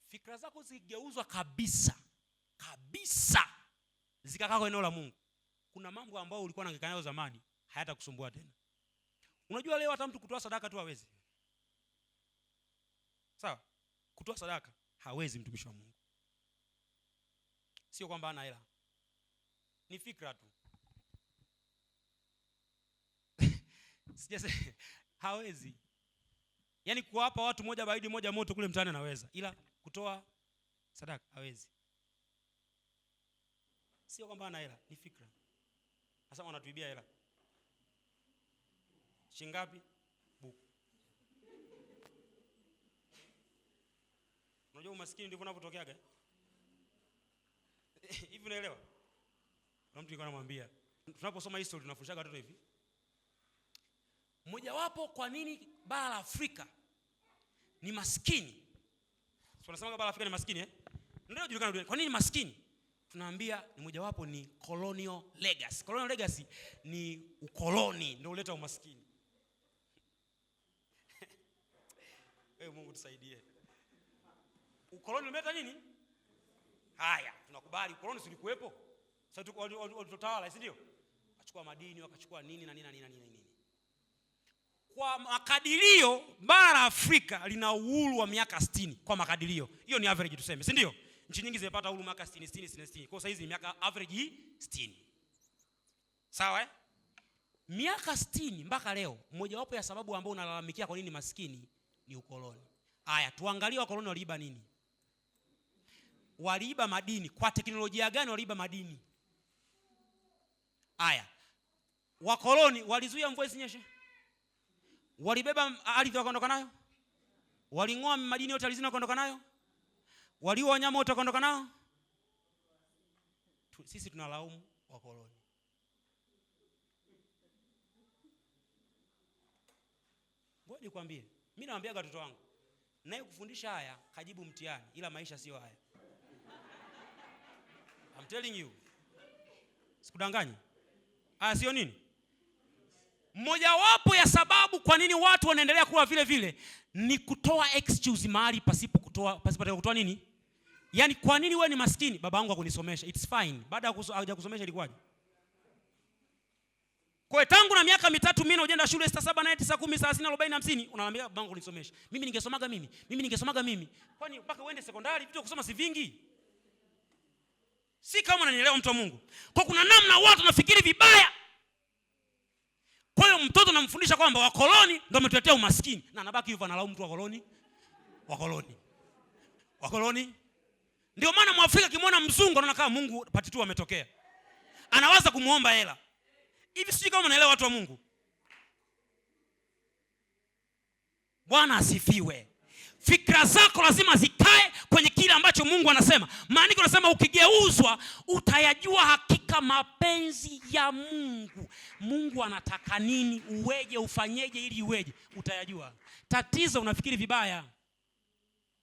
fikra zako zigeuzwa kabisa zikakaa kwa eneo la Mungu, kuna mambo ambayo ulikuwa unahangaika nayo zamani hayatakusumbua tena. Unajua leo hata mtu kutoa sadaka tu hawezi. Sawa? Kutoa sadaka hawezi mtumishi wa Mungu. Sio kwamba hana hela. Ni fikra tu. Sijasema hawezi. Yaani kuwapa watu moja baridi moja moto kule mtaani anaweza, ila kutoa sadaka hawezi. Sio kwamba hana hela, ni fikra. Sasa wanatuibia hela. Shingapi? Buku. Unajua umaskini ndivyo unavyotokeaga. Hivi unaelewa? Kuna mtu alikuwa anamwambia, tunaposoma history tunafundishaga watoto hivi. Mmoja wapo kwa nini bara la Afrika ni maskini? Tunasema bara la Afrika ni maskini Ndio julikana dunia. Kwa nini maskini? Tunaambia ni mmoja wapo ni colonial legacy. Colonial legacy ni ukoloni ndio uleta umaskini. Wewe Mungu tusaidie. Ukoloni umeleta nini? Haya, tunakubali ukoloni ulikuwepo. Sasa tutawala, si ndio? Wakachukua madini, wakachukua nini na nini. Kwa makadirio bara la Afrika lina uhuru wa miaka 60 kwa makadirio. Hiyo ni average tuseme, si ndio? Nchi nyingi zimepata uhuru miaka 60. Kwa sasa hizi miaka average 60. Sawa Miaka 60 mpaka leo, mmoja wapo ya sababu ambao unalalamikia kwa nini maskini ni ukoloni. Haya, tuangalie wakoloni waliiba nini? Waliiba madini. Kwa teknolojia gani waliiba madini? Haya. Wakoloni walizuia mvua isinyeshe? Walibeba ardhi wakaondoka nayo? Waling'oa madini yote alizina wakaondoka nayo? Waliua wanyama wote wakaondoka nao? Sisi tunalaumu wakoloni. Ngoja nikwambie, mimi nawaambia watoto wangu, naye kufundisha haya kajibu mtihani, ila maisha sio haya. I'm telling you. Sikudanganyi. Sio nini? Mmoja wapo ya sababu kwa nini watu wanaendelea kuwa vile vile ni kutoa excuse mahali pasipo kutoa nini? Yaani kwa nini wewe ni maskini? Babangu hakunisomesha. It's fine. Baada ya hajakusomesha ilikuwaje? Kwa tangu na miaka 3 mimi naenda shule 7 8 9 10 30 40 50 unaniambia babangu hakunisomesha. Mimi ningesomaga mimi. Kwani mpaka uende sekondari vitu kusoma si vingi? Si kama unanielewa mtu wa Mungu. Kwa kuna namna watu wanafikiri vibaya. Kwa hiyo mtoto namfundisha kwamba wakoloni ndio wametuletea umaskini na anabaki hivyo analaumu mtu wakoloni. Ndio maana Mwafrika kimwona mzungu anaona kama Mungu pati tu ametokea. Anawaza kumuomba hela. Hivi sisi kama unaelewa watu wa Mungu. Bwana asifiwe. Fikra zako lazima zikae kwenye kile ambacho Mungu anasema. Maandiko yanasema ukigeuzwa utayajua hakika mapenzi ya Mungu. Mungu anataka nini, uweje, ufanyeje ili uweje, utayajua. Tatizo unafikiri vibaya.